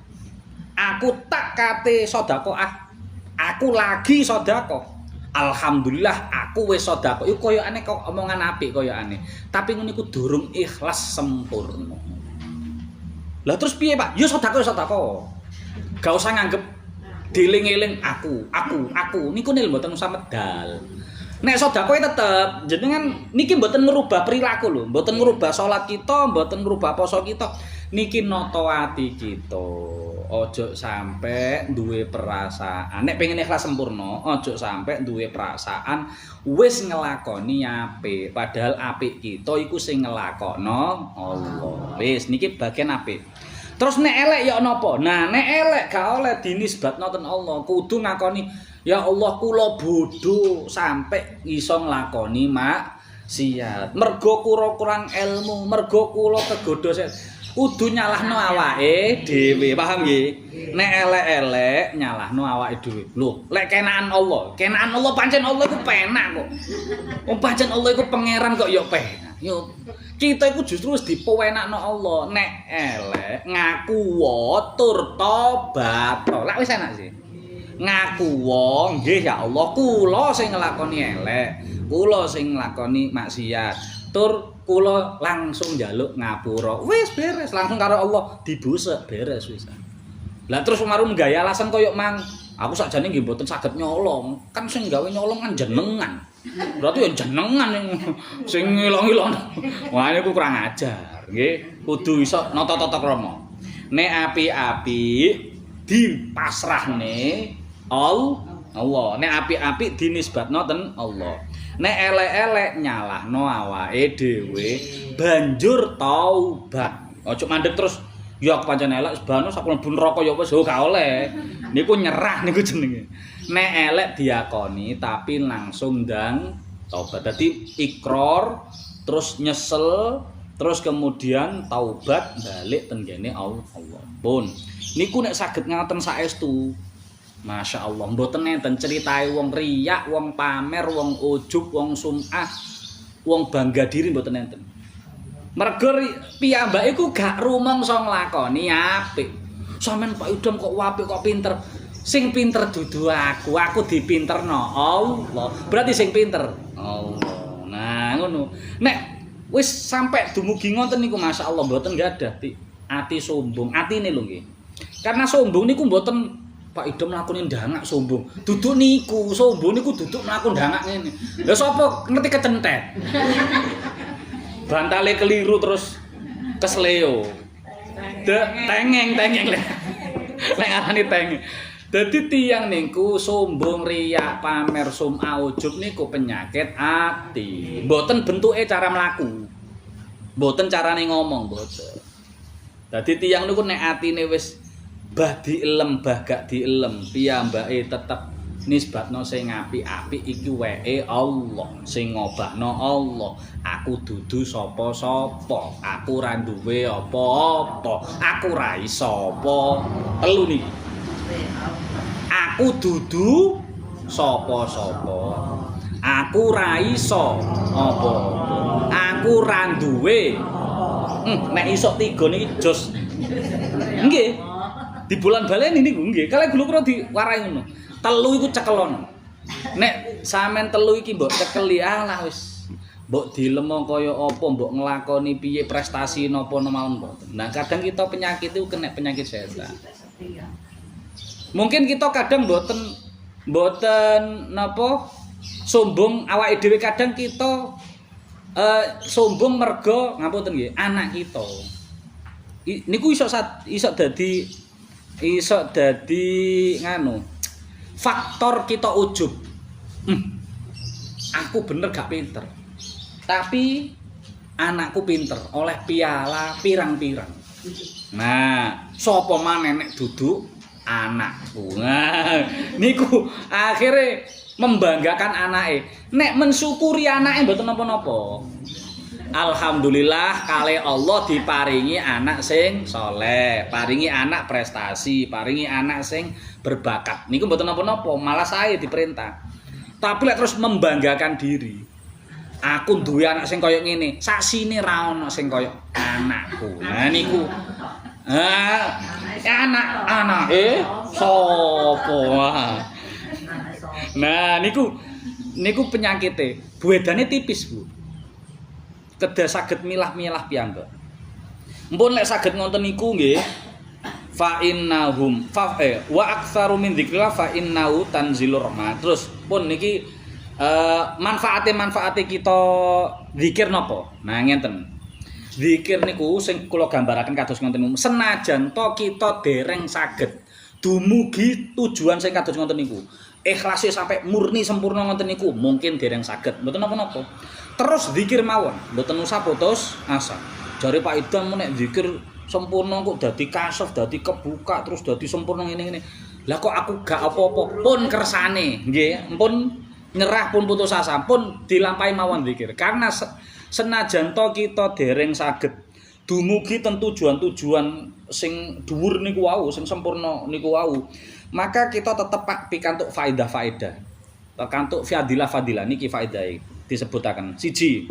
Aku tak kate sedekah. Aku lagi sedekah. Alhamdulillah aku wis sedekah. Iku koyokane kok omongan apik koyokane. Tapi ngono iku durung ikhlas sempurna. Lah terus piye, Pak? Ya sedekah. Gak usah nganggep dieling-eling aku. Niku nil mboten usah medal. Nek sedekah tetep jenengan niki mboten ngerubah perilaku lho, mboten ngerubah salat kita, mboten ngerubah poso kita. Niki nata ati kita. Ojo sampe duwe perasaan nek pengen ikhlas sempurna, ojo sampe duwe perasaan wis ngelakoni apik, padahal apik kita iku sing ngelakokno Allah. Wis niki bagian apik. Terus nek elek ya napa? Nah, nek elek gak oleh dinisbatno ten Allah, kudu ngakoni ya Allah kula bodho sampe iso nglakoni maksiat. Mergo kurang ilmu, mergo kula kegodho kudu nyalahno awake dhewe, paham nggih? Nek elek-elek nyalahno awake dhewe. Lho, lek kenaan Allah pancen Allah iku penak kok. Wong pancen Allah iku pangeran kok ya penak. Yo kita iku justru wis dipewenakno Allah. Nek elek ngaku wa tur tobat. Lek wis enak sih. Ngaku wa nggih ya Allah kula sing nglakoni elek, kula sing nglakoni maksiat. Tur kula langsung njaluk ngapura. Wis beres, langsung karo Allah dibusek beres wis. Lah terus marung gaya alasan koyo mang, aku sakjane nggih mboten saged nyolong. Kan sing gawe nyolong kan jenengan. Berarti ya jenengan sing ngilong-ilong. Wah niku kurang ajar, nggih. Kudu iso nata-tata krama. Nek api-api dipasrahne Allah. Nek api-api dinisbatno ten Allah. Nek elek-elek nyalahno awake dhewe banjur taubat. Ojo mandek terus ya aku pancen elek sebano sak mlebu neraka ya wis gak oleh. Niku nyerah niku jenenge. Nek elek diakoni tapi langsung ndang taubat. Dadi ikrar terus nyesel terus kemudian taubat balik tenggene Allah. Pun niku nek saged ngaten saestu Masya Allah, mboten enten ceritai wong riyak, wong pamer, wong ujub, wong sum'ah, wong bangga diri mboten enten. Mergo piyambake iku gak rumangsa nglakoni apik. Sampeyan Pak Idam kok apik kok pinter. Sing pinter dudu aku dipinterno Allah. Berarti sing pinter Allah. Nah, ngono. Nek wis sampe dumugi ngoten niku Masya Allah mboten gadah ati sombong. Atine lho nggih. Karena sombong niku mboten Pak Idam mlakune ndangak sombong. Duduk niku, sombong niku duduk mlaku ndangak ngene. Lah sapa ngerti kecentet. Bantale keliru terus kesleo. Tengeng lek ngarani tengeng. Dadi tiyang niku sombong, riyak, pamer, sum'ah, ujub niku penyakit ati. Mboten bentuke cara mlaku. Mboten carane ngomong, mboten. Dadi tiyang niku nek atine wis bah dielem bah gak dielem piyambake tetep nisbatno sing apik-apik iki wae Allah sing ngobahno Allah. Aku dudu sapa-sapa, aku ora duwe apa-apa, aku ra iso apa. Telu niki. Aku dudu sapa-sapa, aku ra iso apa-apa, aku ra duwe. Nek iso 3 niki jos. Nggih. Di bulan baleni niku nggih, kalih kula kira diwarai ngono. 3 iku cekelon. Nek sampean 3 iki mbok cekeli alah wis. Mbok dilemo kaya apa, mbok nglakoni piye prestasi napa mawon mboten. Nah, kadang kita penyakit itu kena penyakit setan. Mungkin kita kadang mboten napa sombong awake dhewe kadang kita sombong mergo ngapunten nggih, anak kita. Niku iso dadi nganu faktor kita ujub. Aku bener gak pinter tapi anakku pinter oleh piala pirang-pirang. Nah sapa maneh nek duduk anakku. Nah niku akhirnya membanggakan anake. Nek mensyukuri anake mboten napa-napa. Alhamdulillah kali Allah diparingi anak sing soleh, paringi anak prestasi, paringi anak sing berbakat. Niku mboten napa-napa, malah saya diperintah. Tapi lek terus membanggakan diri. Aku duwe anak sing koyo ngene, saksine ra ono sing koyo anakku. Nah niku. Anak sapa? Nah niku penyakite. Buedane tipis, Bu. Kedah saged milah-milah piyambak. Mpun lek saged ngonten niku nggih. Fa innahum wa aktsaru min dzikrillah fa innahu tanzilur rahmah. Terus pun niki manfaate kita zikir napa? Nah ngenten. Zikir niku sing kula gambaraken kados ngoten niku. Senajan to kita dereng saged dumugi tujuan sing kados ngoten niku. Ikhlase sampai murni sempurna ngoten niku mungkin dereng saged. Mboten napa-napa. Terus zikir mawon, mboten usah putus asa. Jare Pak Idam nek zikir sempurna kok dadi kasuf, dadi kebuka, terus dadi sempurna ngene-ngene. Lah kok aku gak apa-apa, pun kersane, nggih, pun nyerah pun putus asa, pun dilampahi mawon zikir. Karena senajan to kita dereng saged dumugi ten tujuan-tujuan sing dhuwur niku wau, sing sempurna niku wau, maka kita tetep pikantuk faedah-faedah. Pikantuk fadilah-fadilah niki faedahe. Disebutaken siji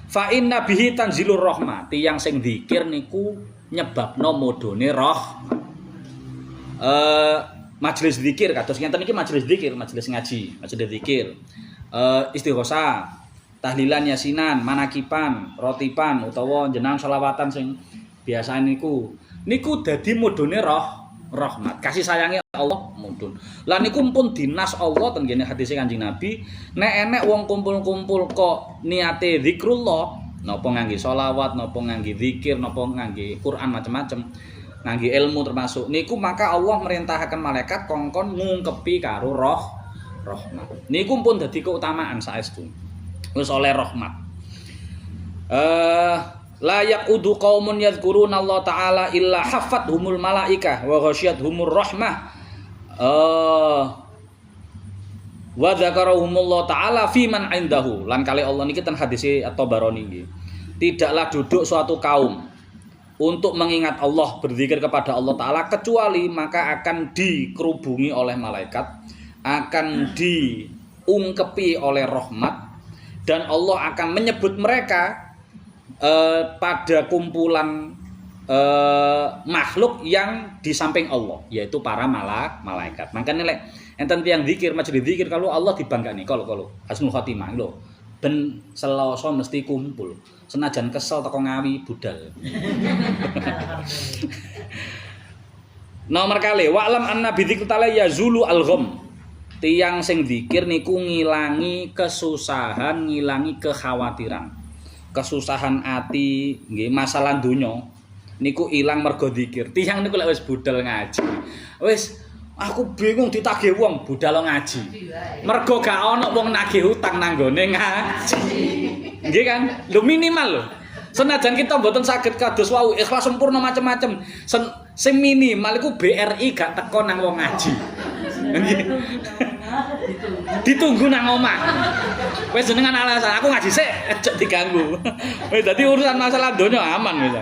fa inna bihi tanzilur rahmah, tiyang sing zikir niku nyebabno modone roh. Majelis zikir kados ngenten iki majelis zikir, majelis ngaji, majelis zikir, istighosah, tahlilan, yasinan, manakipan, rotipan utawa jenang selawatan sing biasa niku dadi modone roh rahmat, kasih sayangnya Allah mudun. Lah niku pun dinas Allah ten kene hadise Kanjeng Nabi, nek enek wong kumpul-kumpul kok niate zikrullah, napa ngangge selawat, napa ngangge zikir, napa ngangge Quran macam-macam, ngangge ilmu termasuk niku, maka Allah merintahkan malaikat kongkon ngungkepi karo roh rahmat. Niku pun dadi keutamaan saestu. Wis oleh rahmat. Layak udu qaumun yadhkuruna Allah Ta'ala illa hafathumul malaikah wa ghasyiyatuhumur rahmah wa dzakarahumullah Ta'ala fi man indahu. Lan kali Allah niki ten hadise At-Tabarani nggih. Tidaklah duduk suatu kaum untuk mengingat Allah, berzikir kepada Allah Ta'ala, kecuali maka akan dikerubungi oleh malaikat, akan diungkepi oleh rahmat, dan Allah akan menyebut mereka pada kumpulan makhluk yang di samping Allah, yaitu para malaikat. Makanya lek enten tiyang zikir, majelis zikir kalau Allah dibangkani, kalau husnul khotimah lho, ben Selasa mesti kumpul. Senajan kesel teko Ngawi budal. Nomor kali wa alam anna bi dzikri ta'ala yazulu al-gham. Tiyang sing zikir niku ngilangi kesusahan, ngilangi kekhawatiran. Kesusahan ati nggih, masalah donya niku ilang mergo zikir. Tiyang niku lek wis budal ngaji, wis aku bingung ditagih wong, budal ngaji. Mergo gak ana wong nagih utang nanggone ngaji. Nggih kan? Lho minimal lho. Senajan kita mboten saged kados wau ikhlas sempurna macam-macam, sing minimal iku BRI gak teko nang wong ngaji. Ditunggu nang omah. Wis jenengan alasan aku ngaji sik aja diganggu. Wis dadi urusan masalah donya aman wis.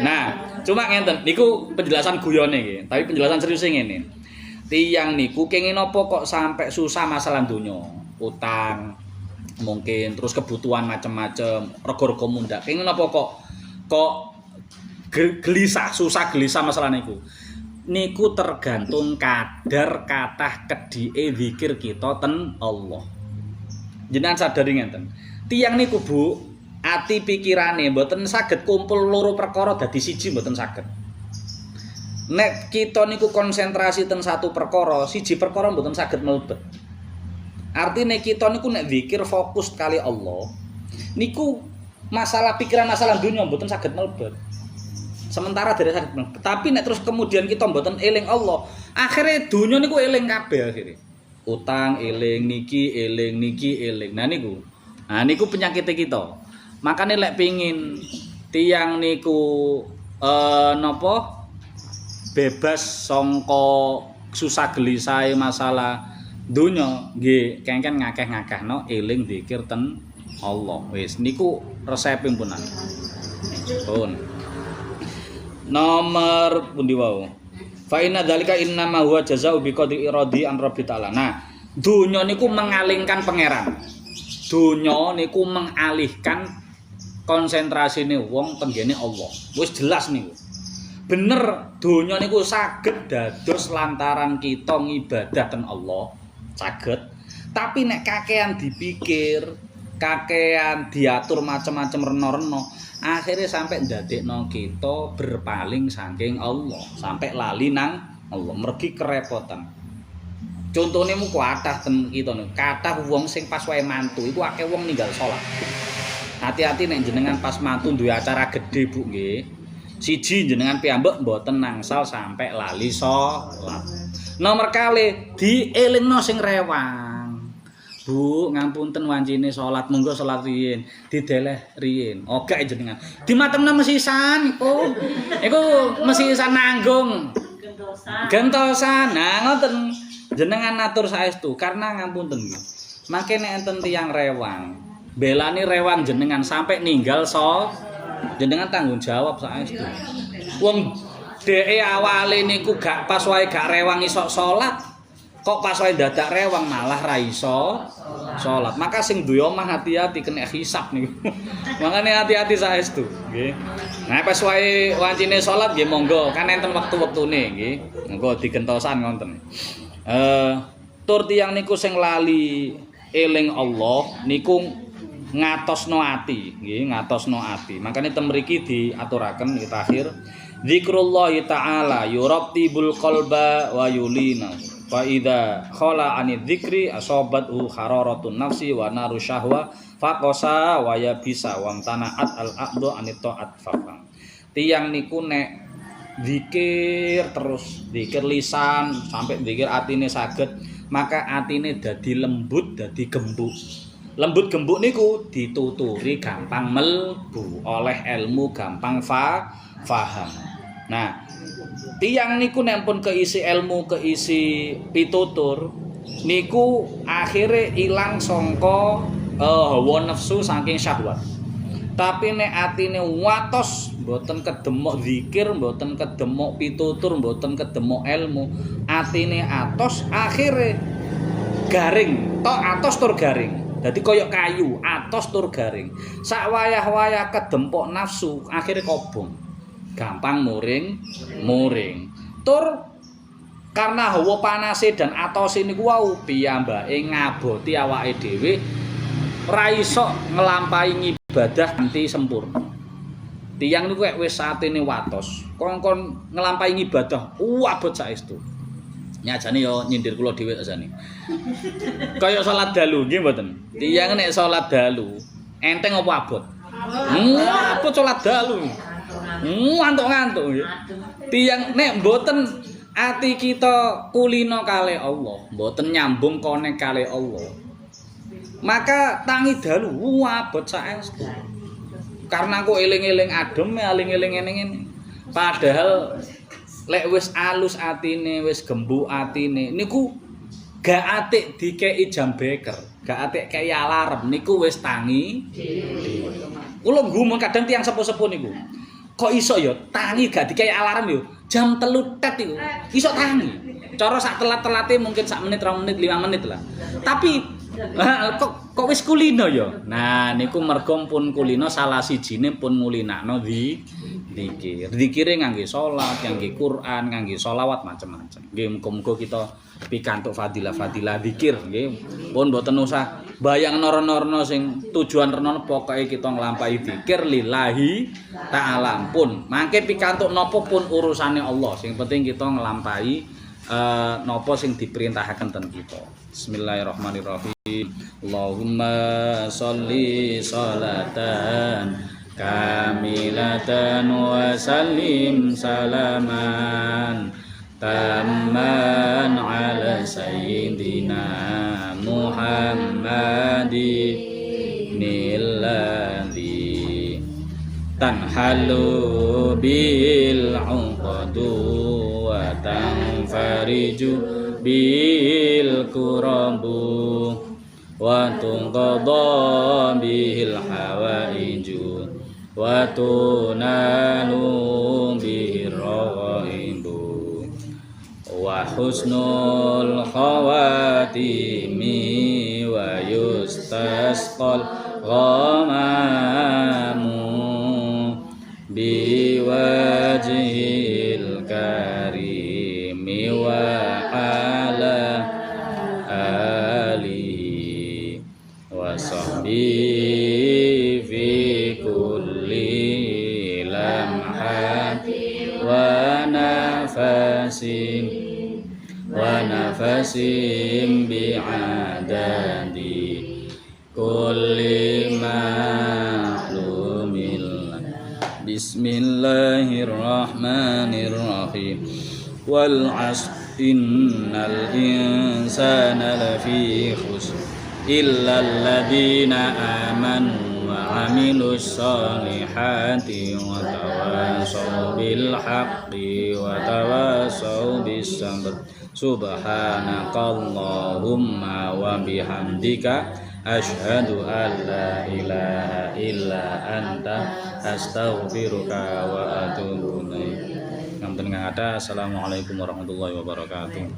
Nah, cuma ngenten niku penjelasan guyone nggih, tapi penjelasan serius ngene. Tiyang niku kenging napa kok sampai susah masalah donya, utang mungkin, terus kebutuhan macam-macam, rego-rego mundhak. Kenging napa kok gelisah, susah gelisah masalah niku. Niku tergantung kadar kathah kedhike zikir kita ten Allah. Jenengan sadari ngenten. Tiyang niku Bu, ati pikirane mboten saged kumpul loro perkara dadi siji, mboten saged. Nek kita niku konsentrasi ten satu perkara, siji perkara mboten saged mlebet. Artine kita niku nek zikir fokus kali Allah, niku masalah pikiran, masalah dunya mboten saged mlebet. Sementara dari sakit, tapi nek terus kemudian kita mboten eling Allah, akhirnya dunia niku eling kabeh akhirnya. Utang eling niki, eling. Nah niku penyakit kita. Makanya lek pingin tiang niku napa bebas songko susah gelisah masalah dunia, nggih kengken ngakeh-ngakehno eling zikir ten Allah. Wis niku resepipun pun. Pun. Nomor pundi wau? Fa inna dzalika innama huwa jazaa'u biqadri iradi an rabbi ta'ala. Nah, donya niku mengalihkan pangeran. Donya niku mengalihkan konsentrasine wong tenggene Allah. Wis jelas niku. Bener donya niku saged dados lantaran kita ngibadah ten Allah, saged. Tapi nek kakean dipikir, kakean diatur macam-macam reno-reno, akhirnya sampai ndadekno kita berpaling saking Allah, sampai lali nang Allah, mergi kerepotan. Contohnya mu kathah ten kita niku, kathah wong sing pas wae mantu iku akeh wong ninggal salat. Hati-hati nek jenengan pas mantu duwe acara gede Bu nggih. Siji jenengan piyambak mboten nangsal sampai lali salat. Nomor kali dielingno sing rewang. Bu, ngapunten wancine salat, monggo salat riyin, dideleh riyin. Oke jenengan. Dimatemna mesisan iku. Iku mesisan nanggung. Gentosan. Nah, ngoten. Jenengan natur saestu karena ngapunten nggih. Mangke nek enten tiyang rewang, belani rewang jenengan sampai ninggal jenengan tanggung jawab saestu. Wong dheke awale niku gak pas wae gak rewang iso salat. Kok pas wae dadak rewang malah ra iso salat. Maka sing duwe omah hati-hati kena hisab niku. Makane hati-hati saestu, nggih. Nah pas wae wancine salat nggih monggo, kan enten wektu-wektune nggih. Monggo digentosan ngonten. Tur tiyang niku sing lali eling Allah niku ngatosno ati, nggih, ngatosno ati. Makane ten mriki diaturaken iki akhir zikrullah taala yurattibul qalba wa yulina. Fa idza khala anid dzikri asabathu hararatun nafsi wa naru syahwa faqasa wa yabisa wa tanaat al aqdu anit taat faqang. Tiyang niku nek zikir terus, zikir lisan sampai zikir atine saged, maka atine dadi lembut, dadi gembuk. Lembut gembuk niku dituturi gampang melbu, oleh ilmu gampang faham. Nah, tiyang niku nek pun keisi ilmu, keisi pitutur niku akhire ilang sangka hawa nafsu saking syahwat. Tapi nek atine watos mboten kedemok zikir, mboten kedemok pitutur, mboten kedemok ilmu, atine atos akhire garing, tok atos tur garing. Dadi koyok kayu, atos tur garing. Sak wayah-wayah kedempok nafsu, akhirnya kobong. Gampang muring. Tur karena hawa panase dan atos ini wau piyambake ngaboti awake dhewe ra iso nglampahi ibadah kanthi sempurna. Tiyang niku wis satene watos, kongkon nglampahi ibadah abot saestu. Nyajane yo nyindir kula dhewe asane. Kaya salat dalu nggih mboten. Tiyang nek salat dalu enteng apa abot? Abot salat dalu. Ngantuk-ngantuk nggih. Tiyang nek mboten ati kita kulino kalih Allah, mboten nyambung konek kalih Allah. Maka tangi dalu abot saestu. Karena kok eling-eling adem, eling-eling ngene-ngene. Padahal lek wis alus atine, wis gembuk atine niku gak atik dikei jam beker, gak atik kei alarm niku wis tangi. Kula nggumun kadang tiyang sepuh-sepuh niku. Kok iso ya tangi gak dikei alarm yo. Jam 3 tet iku. Iso tangi. Cara sak telat-telate mungkin sak menit, 2 menit, 5 menit lah. Tapi kok wis kulino ya. Nah niku mergo pun kulino salah sijine pun ngulinakno zikir. Zikire ngangge salat, ngangge Quran, ngangge selawat macam-macam. Nggih muga-muga kita pikantuk fadilah-fadilah zikir nggih. Pun mboten usah bayang noro-noro sing tujuan renono pokoke kita nglampahi zikir lillahi ta'ala pun. Mangke pikantuk napa pun urusane Allah. Sing penting kita nglampahi napa sing diperintahkan ten kita. Bismillahirrahmanirrahim. Allahumma sholli sholatan kamilatan wa sallim salaman tamman ala sayyidina Muhammadin nilladzi tanhalu bil 'uqadu wa tanfariju bil kurabu wa tunqadha bil hawaiju wa tunalu bihi raghaibu wa husnul khawatimi wa yustasqal ghamamu biwajhil karimi wa ala alihi wa sahbihi fi kulli lamhati wa nafasin bi'adadi kulli ma'lumin. Bismillahirrahmanirrahim. Wal 'asr innal insana lafi khusr illa alladziina amanu wa 'amilus solihati wa tawassaw bil haqqi wa tawassaw bis sabr. Subhanakallahumma wa bihamdika asyhadu an la ilaha illa anta astaghfiruka wa atubu ilaik. Ngapunten kang ada. Assalamualaikum warahmatullahi wabarakatuh.